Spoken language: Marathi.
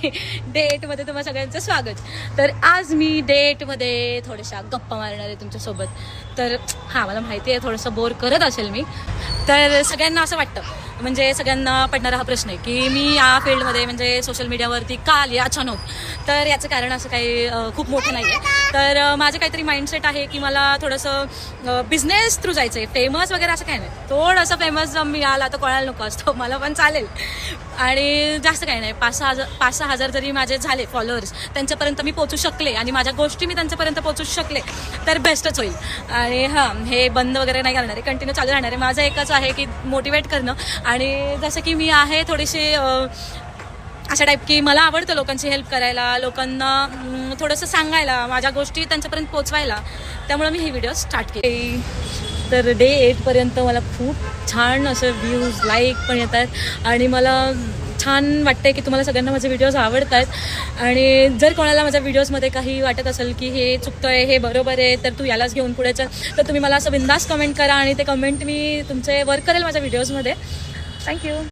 डे 8मध्ये तुम्हा सगळ्यांचं स्वागत. तर आज मी डे 8मध्ये थोड्याशा गप्पा मारणार आहे तुमच्यासोबत. तर हां, मला माहिती आहे थोडंसं बोर करत असेल मी. तर सगळ्यांना असं वाटतं, म्हणजे सगळ्यांना पडणारा हा प्रश्न आहे की मी या फील्डमध्ये म्हणजे सोशल मीडियावरती का आली अचानक. तर याचं कारण असं काही खूप मोठं नाही आहे. तर माझं काहीतरी माइंडसेट आहे की मला थोडंसं बिझनेस थ्रू जायचं आहे. फेमस वगैरे असं काही नाही. थोडंसं फेमस मी आला तर कोणाला नको असतो, मला पण चालेल. आणि जास्त काही नाही, 5-6 हजार जरी माझे झाले फॉलोअर्स, त्यांच्यापर्यंत मी पोचू शकले आणि माझ्या गोष्टी मी त्यांच्यापर्यंत पोचू शकले तर बेस्टच होईल. आणि हां, हे बंद वगैरे नाही करणार आहे, कंटिन्यू चालू राहणार आहे. माझं एकच आहे की मोटिवेट करणं. आणि जसं की मी आहे थोडीशी अशा टाईप की मला आवडतं लोकांची हेल्प करायला, लोकांना थोडंसं सांगायला, माझ्या गोष्टी त्यांच्यापर्यंत पोचवायला. त्यामुळे मी ही व्हिडिओ स्टार्ट केली. तर डे 8पर्यंत मला खूप छान असं व्ह्यूज, लाईक पण येत आहेत आणि मला छान वाटतं की तुम्हाला सगळ्यांना माझे व्हिडिओज आवडत आहेत. आणि जर कोणाला माझ्या व्हिडिओजमध्ये काही वाटत असेल की हे चुकतं आहे, हे बरोबर आहे, तर तू यालाच घेऊन पुढे चल, तर तुम्ही मला असं बिंदास कमेंट करा आणि ते कमेंट मी तुमचे वर्क करेल माझ्या व्हिडिओजमध्ये. थँक्यू.